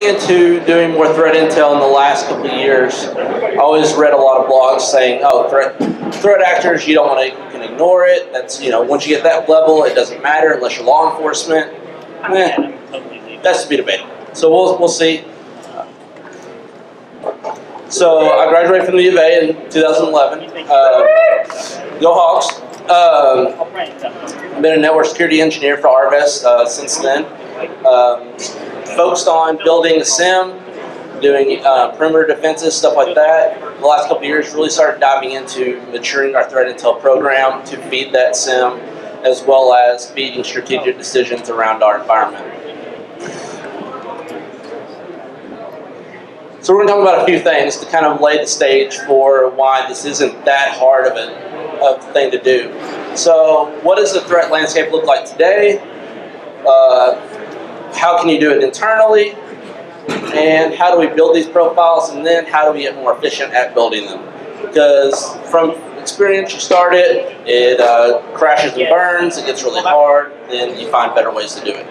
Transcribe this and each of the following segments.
Into doing more threat intel in the last couple of years, I always read a lot of blogs saying, "Oh, threat actors, you don't want to, you can ignore it. That's, once you get that level, it doesn't matter unless you're law enforcement." That's to be debated. So we'll see. So I graduated from the U of A in 2011. Go Hawks! I've been a network security engineer for Arvest since then. Focused on building a SIM, doing perimeter defenses, stuff like that. The last couple of years really started diving into maturing our threat intel program to feed that SIM, as well as feeding strategic decisions around our environment. So we're going to talk about a few things to kind of lay the stage for why this isn't that hard of a thing to do. So what does the threat landscape look like today? How can you do it internally? And how do we build these profiles? And then how do we get more efficient at building them? Because from experience, you start it, it crashes and burns, it gets really hard, then you find better ways to do it.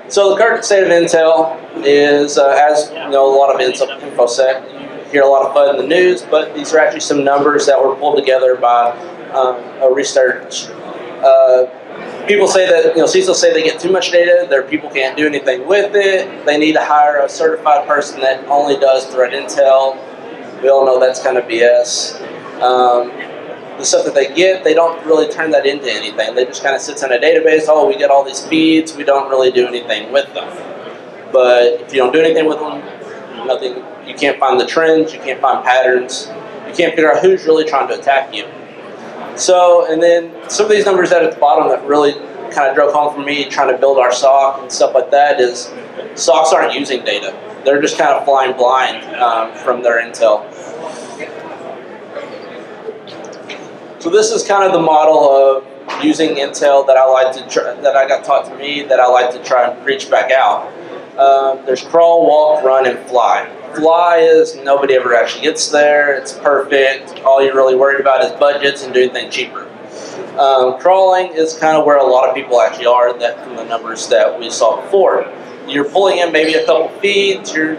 So the current state of intel is, as you know, a lot of InfoSec. You hear a lot of FUD in the news, but these are actually some numbers that were pulled together by a research. People say that, CISOs say they get too much data, their people can't do anything with it, they need to hire a certified person that only does threat intel. We all know that's kind of BS. The stuff that they get, they don't really turn that into anything. They just kind of sits in a database, oh, we get all these feeds, we don't really do anything with them. But if you don't do anything with them, nothing, you can't find the trends, you can't find patterns, you can't figure out who's really trying to attack you. So, and then some of these numbers at the bottom that really kind of drove home for me trying to build our SOC and stuff like that is SOCs aren't using data. They're just kind of flying blind from their intel. So this is kind of the model of using intel that I got taught to me that I like to try and preach back out. There's crawl, walk, run, and fly. Fly is nobody ever actually gets there. It's perfect. All you're really worried about is budgets and doing things cheaper. Crawling is kind of where a lot of people actually are from the numbers that we saw before. You're pulling in maybe a couple feeds. You're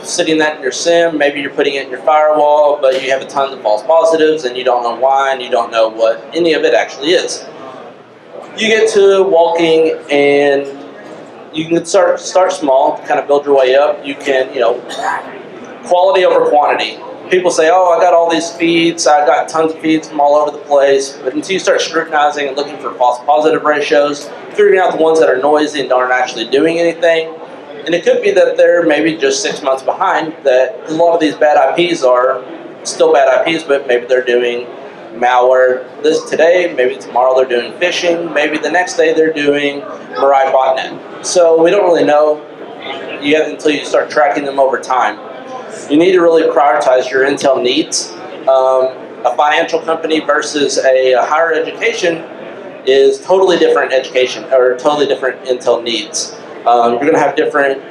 sitting that in your SIM. Maybe you're putting it in your firewall, but you have a ton of false positives and you don't know why and you don't know what any of it actually is. You get to walking and you can start small, kind of build your way up. You can, quality over quantity. People say, oh, I got all these feeds, I got tons of feeds from all over the place. But until you start scrutinizing and looking for false positive ratios, figuring out the ones that are noisy and aren't actually doing anything. And it could be that they're maybe just 6 months behind, that a lot of these bad IPs are still bad IPs, but maybe they're doing malware today, maybe tomorrow they're doing phishing, maybe the next day they're doing Mirai botnet. So we don't really know yet until you start tracking them over time. You need to really prioritize your intel needs. A financial company versus a higher education is totally different education or totally different intel needs. You're going to have different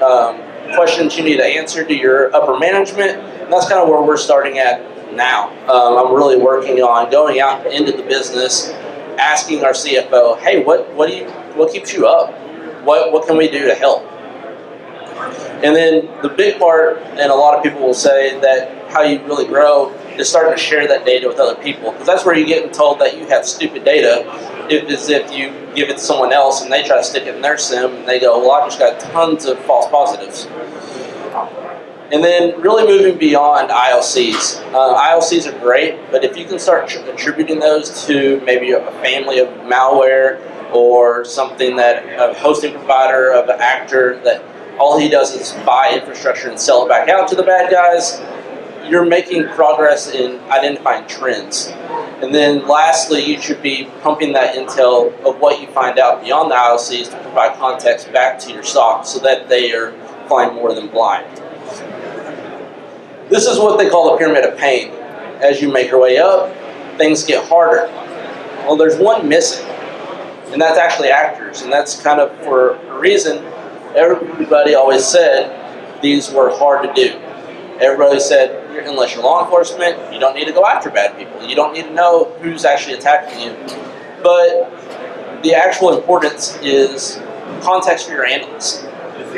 questions you need to answer to your upper management, and that's kind of where we're starting at now. I'm really working on going out into the business, asking our CFO, hey, what keeps you up? What can we do to help? And then the big part, and a lot of people will say that how you really grow is starting to share that data with other people, because that's where you're getting told that you have stupid data if you give it to someone else and they try to stick it in their SIM and they go, well, I just got tons of false positives. And then really moving beyond IOCs. IOCs are great, but if you can start attributing those to maybe a family of malware or something that a hosting provider of an actor that all he does is buy infrastructure and sell it back out to the bad guys, you're making progress in identifying trends. And then lastly, you should be pumping that intel of what you find out beyond the IOCs to provide context back to your SOC so that they are flying more than blind. This is what they call the pyramid of pain. As you make your way up, things get harder. Well, there's one missing, and that's actually actors, and that's kind of for a reason. Everybody always said these were hard to do. Everybody said, unless you're law enforcement, you don't need to go after bad people. You don't need to know who's actually attacking you. But the actual importance is context for your analysts.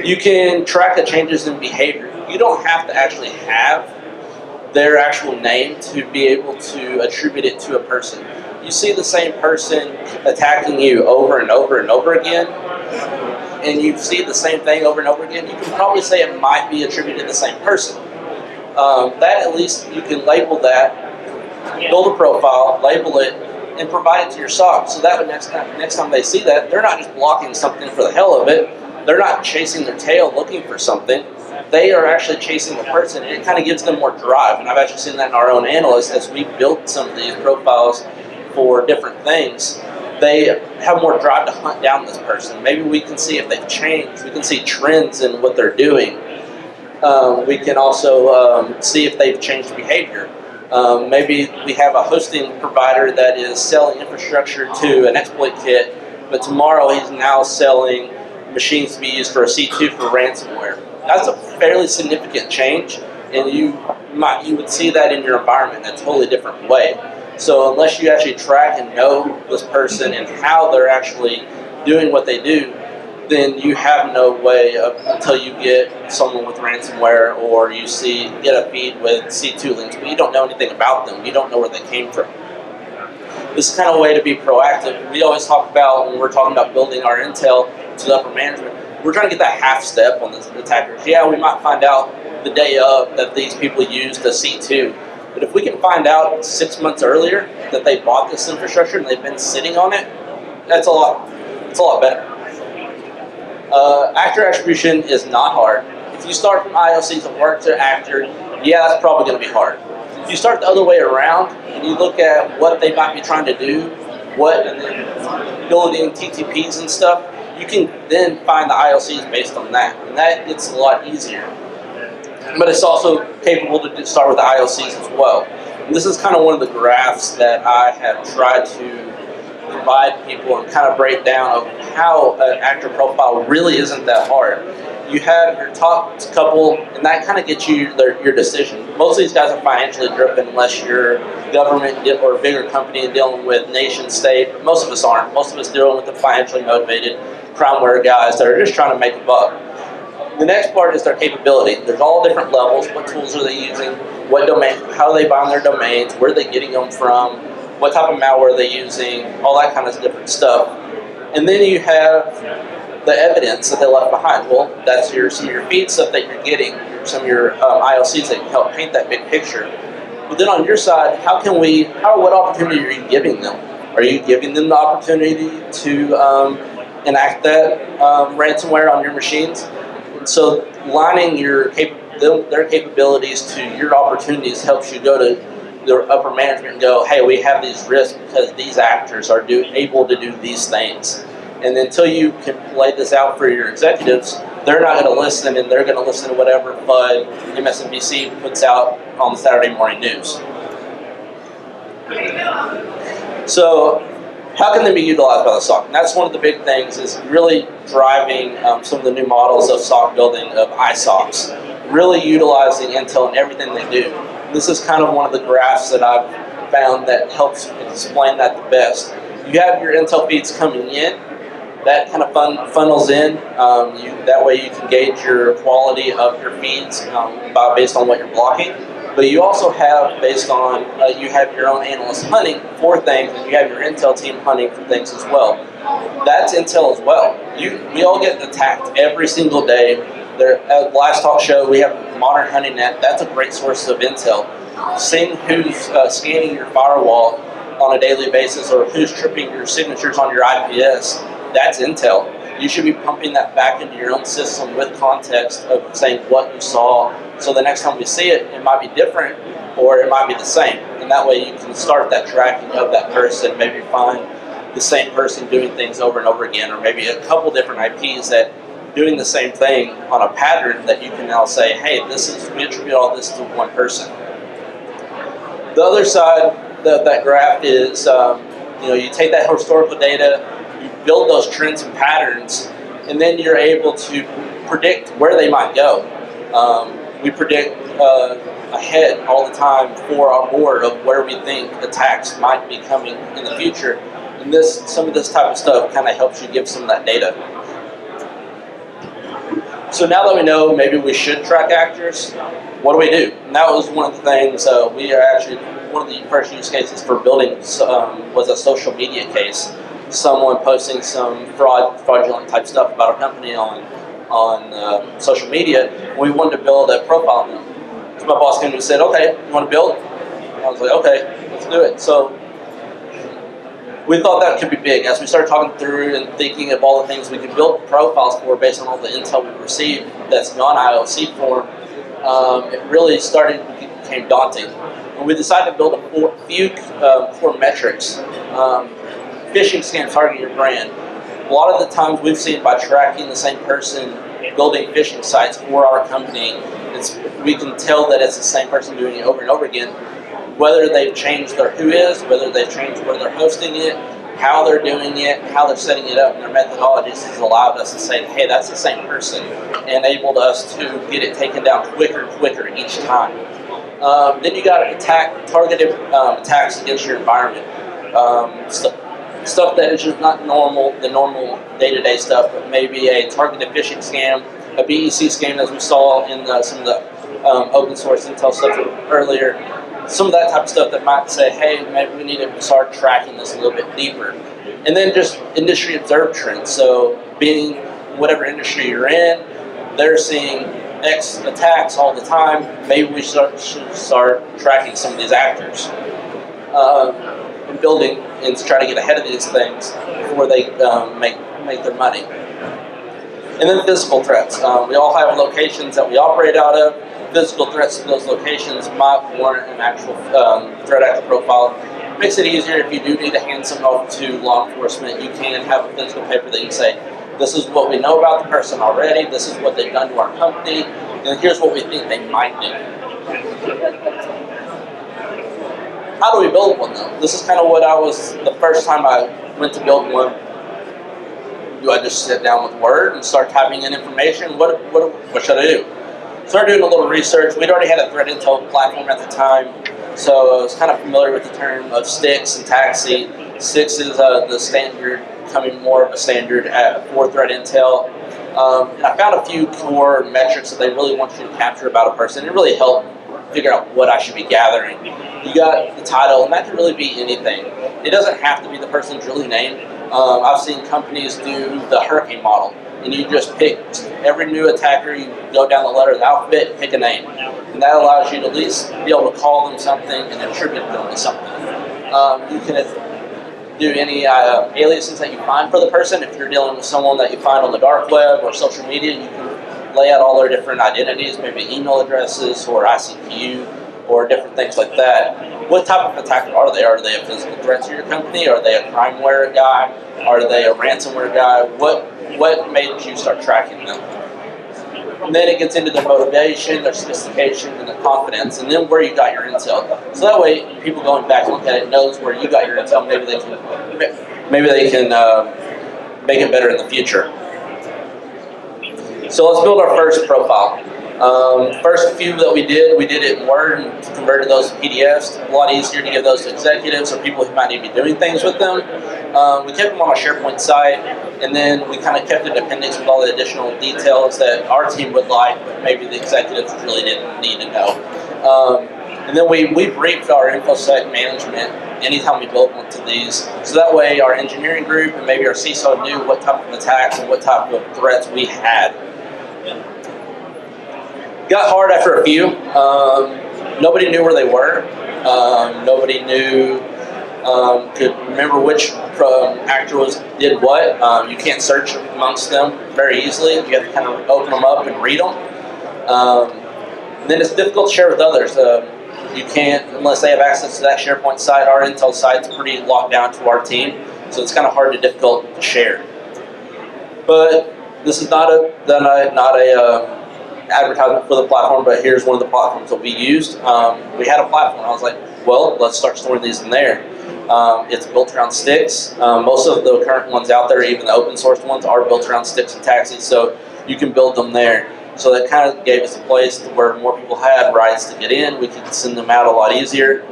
You can track the changes in behavior. You don't have to actually have their actual name to be able to attribute it to a person. You see the same person attacking you over and over and over again, and you see the same thing over and over again, you can probably say it might be attributed to the same person. That at least you can label that, build a profile, label it, and provide it to your SOC. So that way next time they see that, they're not just blocking something for the hell of it. They're not chasing their tail looking for something. They are actually chasing the person, and it kind of gives them more drive. And I've actually seen that in our own analysts as we built some of these profiles for different things. They have more drive to hunt down this person. Maybe we can see if they've changed. We can see trends in what they're doing. We can also see if they've changed behavior. Maybe we have a hosting provider that is selling infrastructure to an exploit kit, but tomorrow he's now selling machines to be used for a C2 for ransomware. That's a fairly significant change, and you would see that in your environment in a totally different way. So unless you actually track and know this person and how they're actually doing what they do, then you have no way until you get someone with ransomware or you get a feed with C2 links, but you don't know anything about them. You don't know where they came from. This is kind of a way to be proactive. We always talk about, when we're talking about building our intel to the upper management, we're trying to get that half step on the attackers. Yeah, we might find out the day of that these people used a C2, but if we can find out 6 months earlier that they bought this infrastructure and they've been sitting on it, it's a lot better. Actor attribution is not hard. If you start from IOCs and work to actor, yeah, that's probably going to be hard. If you start the other way around and you look at what they might be trying to do, and then building TTPs and stuff, you can then find the IOCs based on that, and that gets a lot easier. But it's also capable to start with the IOCs as well. And this is kind of one of the graphs that I have tried to provide people and kind of break down of how an actor profile really isn't that hard. You have your top couple, and that kind of gets you your decision. Most of these guys are financially driven unless you're government or a bigger company and dealing with nation state, but most of us aren't. Most of us dealing with the financially motivated crimeware guys that are just trying to make a buck. The next part is their capability. There's all different levels. What tools are they using? What domain? How are they buying their domains? Where are they getting them from? What type of malware are they using? All that kind of different stuff. And then you have the evidence that they left behind. Well, that's some of your feed stuff that you're getting, some of your IOCs that can help paint that big picture. But then on your side, what opportunity are you giving them? Are you giving them the opportunity to enact that ransomware on your machines? And so lining their capabilities to your opportunities helps you go to the upper management and go, hey, we have these risks because these actors are able to do these things. And until you can lay this out for your executives, they're not going to listen, and they're going to listen to whatever FUD MSNBC puts out on the Saturday morning news. So how can they be utilized by the SOC? And that's one of the big things, is really driving some of the new models of SOC building of ISOCs, really utilizing intel in everything they do. This is kind of one of the graphs that I've found that helps explain that the best. You have your intel feeds coming in, that kind of funnels in. That way you can gauge your quality of your feeds based on what you're blocking. But you also have, based on, you have your own analysts hunting for things, and you have your intel team hunting for things as well. That's intel as well. We all get attacked every single day. At Last Talk Show, we have Modern Hunting Net. That's a great source of intel. Seeing who's scanning your firewall on a daily basis, or who's tripping your signatures on your IPS, that's intel. You should be pumping that back into your own system with context of saying what you saw. So the next time we see it, it might be different or it might be the same. And that way you can start that tracking of that person, maybe find the same person doing things over and over again, or maybe a couple different IPs that doing the same thing on a pattern that you can now say, hey, we attribute all this to one person. The other side of that graph is, you take that historical data, you build those trends and patterns, and then you're able to predict where they might go. We predict ahead all the time for our board of where we think attacks might be coming in the future. And some of this type of stuff kind of helps you give some of that data. So now that we know maybe we should track actors, what do? And that was one of the things we are actually, one of the first use cases for building was a social media case. Someone posting some fraudulent type stuff about our company on social media. We wanted to build a profile on them. So my boss came and said, okay, you want to build? I was like, okay, let's do it. So we thought that could be big. As we started talking through and thinking of all the things we could build profiles for based on all the intel we received that's non-IOC form, it really became daunting. And we decided to build a few core metrics. Phishing scam target your brand. A lot of the times we've seen by tracking the same person building phishing sites for our company, we can tell that it's the same person doing it over and over again. Whether they've changed their who is, whether they've changed where they're hosting it, how they're doing it, how they're setting it up, and their methodologies has allowed us to say, hey, that's the same person, and enabled us to get it taken down quicker each time. Then you got targeted attacks against your environment. Stuff that is just not the normal day-to-day stuff, but maybe a targeted phishing scam, a BEC scam as we saw in some of the open source intel stuff earlier. Some of that type of stuff that might say, hey, maybe we need to start tracking this a little bit deeper. And then just industry observed trends. So being whatever industry you're in, they're seeing X attacks all the time. Maybe we should start tracking some of these actors. And building and try to get ahead of these things before they make their money. And then physical threats. We all have locations that we operate out of. Physical threats to those locations might warrant an actual threat actor profile. It makes it easier if you do need to hand something off to law enforcement. You can have a physical paper that you say, this is what we know about the person already, this is what they've done to our company, and here's what we think they might do. How do we build one though? This is kind of what the first time I went to build one. Do I just sit down with Word and start typing in information? What should I do? Started doing a little research. We'd already had a threat intel platform at the time, so I was kind of familiar with the term of sticks and taxi. Sticks is the standard, becoming more of a standard for threat intel. And I found a few core metrics that they really want you to capture about a person. It really helped figure out what I should be gathering. You got the title, and that can really be anything. It doesn't have to be the person's really name. I've seen companies do the hurricane model, and you just pick every new attacker, you go down the letter of the alphabet, pick a name. And that allows you to at least be able to call them something and attribute them to something. You can do any aliases that you find for the person. If you're dealing with someone that you find on the dark web or social media, you can lay out all their different identities, maybe email addresses or ICQ or different things like that. What type of attacker are they? Are they a physical threat to your company? Are they a crimeware guy? Are they a ransomware guy? What made you start tracking them? And then it gets into their motivation, their sophistication, and their confidence, and then where you got your intel. So that way, people going back and look at it knows where you got your intel. Maybe they can make it better in the future. So let's build our first profile. First few that we did it in Word and converted those to PDFs. A lot easier to give those to executives or people who might need to be doing things with them. We kept them on a SharePoint site, and then we kind of kept an appendix with all the additional details that our team would like, but maybe the executives really didn't need to know. And then we briefed our InfoSec management anytime we built one of these, so that way our engineering group and maybe our CISO knew what type of attacks and what type of threats we had. Got hard after a few. Nobody knew where they were. Nobody could remember which actor did what. You can't search amongst them very easily. You have to kind of open them up and read them. And then it's difficult to share with others. You can't, unless they have access to that SharePoint site. Our Intel site's pretty locked down to our team, so it's kind of hard to difficult to share. But this is not a advertisement for the platform, but here's one of the platforms that we used. We had a platform. I was like, well, let's start storing these in there. It's built around sticks. Most of the current ones out there, even the open source ones, are built around sticks and taxis, so you can build them there. So that kind of gave us a place where more people had rights to get in. We could send them out a lot easier.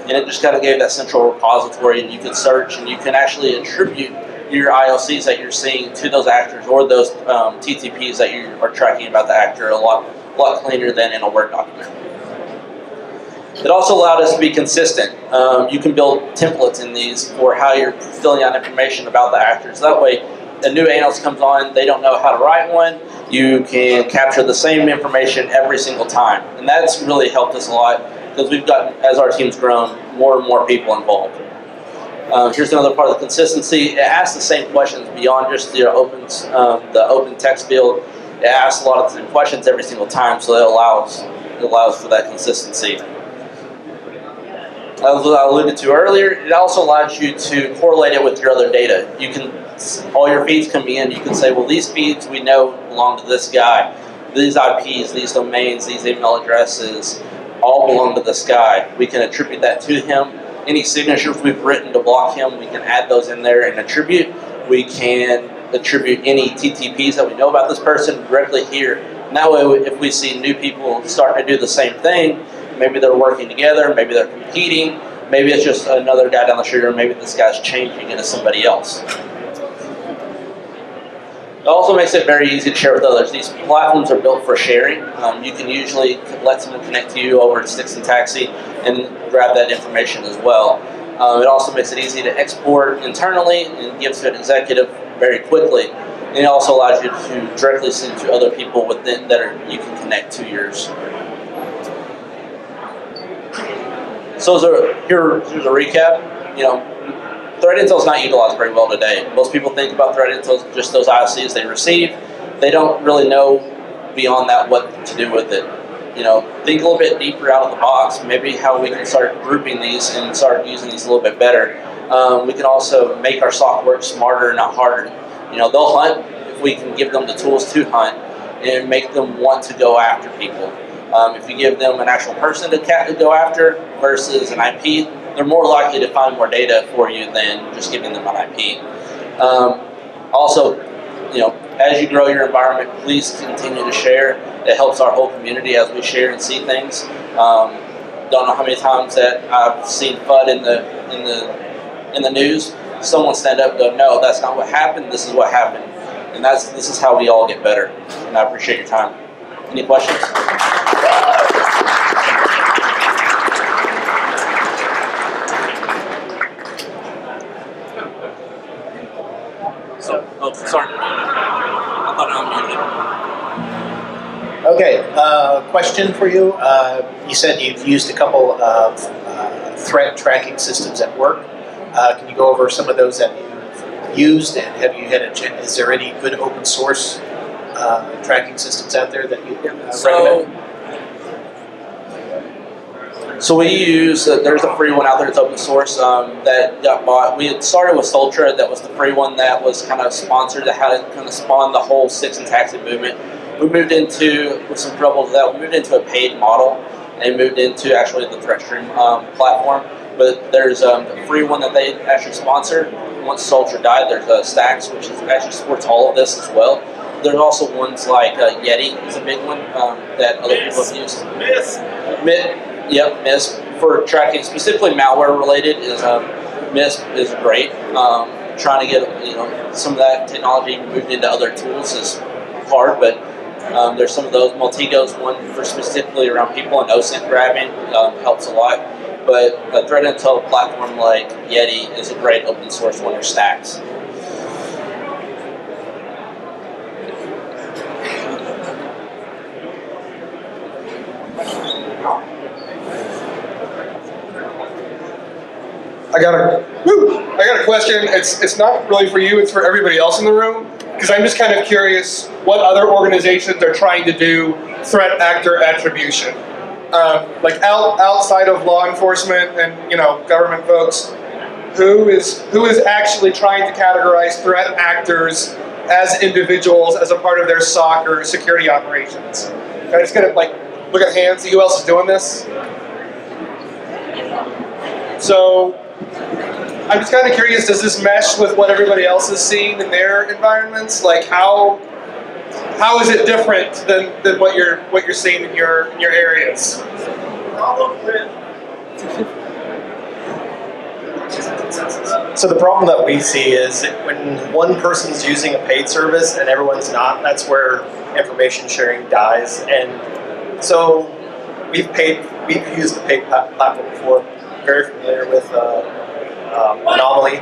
And it just kind of gave that central repository, and you can search, and you can actually attribute your IOCs that you're seeing to those actors or those TTPs that you are tracking about the actor a lot cleaner than in a Word document. It also allowed us to be consistent. You can build templates in these for how you're filling out information about the actors. That way, a new analyst comes on, they don't know how to write one. You can capture the same information every single time. And that's really helped us a lot because we've gotten, as our team's grown, more and more people involved. Here's another part of the consistency. It asks the same questions beyond just the open text field. It asks a lot of the same questions every single time, so it allows for that consistency. As I alluded to earlier, it also allows you to correlate it with your other data. You can, all your feeds come in, you can say, well, these feeds we know belong to this guy. These IPs, these domains, these email addresses, all belong to this guy. We can attribute that to him. Any signatures we've written to block him, we can add those in there and attribute. We can attribute any TTPs that we know about this person directly here. And that way, if we see new people starting to do the same thing, maybe they're working together, maybe they're competing, maybe it's just another guy down the street, or maybe this guy's changing into somebody else. It also makes it very easy to share with others. These platforms are built for sharing. You can usually let someone connect to you over Stix and Taxi and grab that information as well. It also makes it easy to export internally and gives to an executive very quickly. And it also allows you to directly send to other people within that you can connect to yours. So here's a recap. You know, threat intel is not utilized very well today. Most people think about threat intel as just those IOCs they receive. They don't really know beyond that what to do with it. You know, think a little bit deeper out of the box. Maybe how we can start grouping these and start using these a little bit better. We can also make our SOC work smarter, not harder. You know, they'll hunt if we can give them the tools to hunt and make them want to go after people. If you give them an actual person to go after versus an IP, they're more likely to find more data for you than just giving them an IP. Also, you know, as you grow your environment, please continue to share. It helps our whole community as we share and see things. Don't know how many times that I've seen FUD in the news. Someone stand up and go, no, that's not what happened. This is what happened, and this is how we all get better. And I appreciate your time. Any questions? Oh, sorry. I thought I unmuted. Okay, question for you. You said you've used a couple of threat tracking systems at work. Can you go over some of those that you've used, and have you had is there any good open source tracking systems out there that you recommend? So we use, there's a free one out there, it's open source, that got bought. We had started with Soltra, that was the free one that was kind of sponsored, that had kind of spawned the whole Stix and Taxi movement. We moved into, with some trouble with that, we moved into a paid model and moved into actually the ThreatStream platform. But there's a free one that they actually sponsor. Once Soltra died, there's Stax, which actually supports all of this as well. There's also ones like Yeti is a big one that other people have used. MISP for tracking specifically malware related is MISP is great. Trying to get some of that technology moved into other tools is hard, but there's some of those. Multigo's one for specifically around people and OSINT grabbing helps a lot. But a threat intel platform like Yeti is a great open source one, or Stax. I got a question. It's not really for you, it's for everybody else in the room, because I'm just kind of curious what other organizations are trying to do threat actor attribution. Like outside of law enforcement and government folks, who is actually trying to categorize threat actors as individuals as a part of their SOC or security operations? Can I just get look at hands, see who else is doing this? So I'm just kind of curious, does this mesh with what everybody else is seeing in their environments? Like how is it different than what you're seeing in your areas? consensus. So the problem that we see is when one person's using a paid service and everyone's not, that's where information sharing dies. And so we've used the paid platform before, very familiar with Anomaly.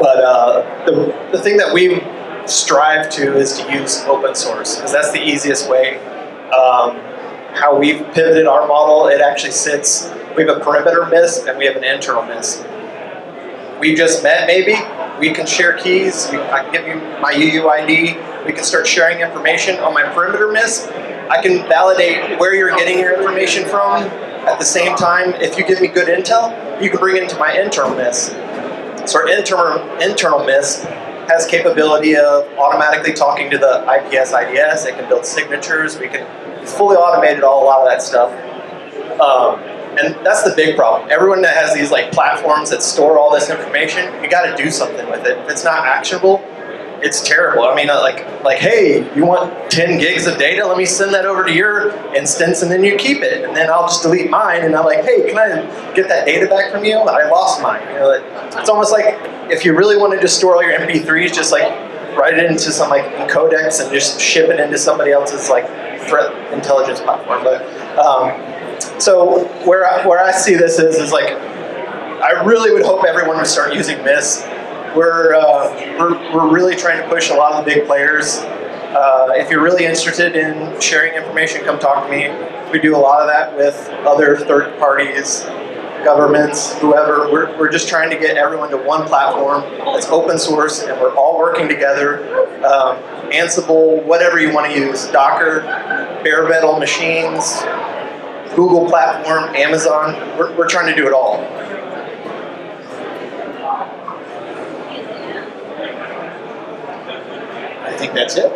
But the thing that we strive to is to use open source, because that's the easiest way. How we've pivoted our model, it actually sits, we have a perimeter MISP and we have an internal MISP. We just met maybe, we can share keys, I can give you my UUID, we can start sharing information on my perimeter MISP. I can validate where you're getting your information from. At the same time, if you give me good intel, you can bring it into my internal MISP. So our internal MISP has capability of automatically talking to the IPS IDS, it can build signatures, it's fully automated a lot of that stuff. And that's the big problem. Everyone that has these like platforms that store all this information, you got to do something with it. If it's not actionable, it's terrible. I mean, like, hey, you want 10 gigs of data? Let me send that over to your instance, and then you keep it, and then I'll just delete mine. And I'm like, hey, can I get that data back from you? I lost mine. You know, it's almost like if you really wanted to store all your MP3s, just like write it into some like codecs and just ship it into somebody else's like threat intelligence platform. But so where I see this is like, I really would hope everyone would start using MISP. We're really trying to push a lot of the big players. If you're really interested in sharing information, come talk to me. We do a lot of that with other third parties, governments, whoever. We're just trying to get everyone to one platform that's open source, and we're all working together. Ansible, whatever you want to use, Docker, bare metal machines, Google platform, Amazon. We're trying to do it all. I think that's it.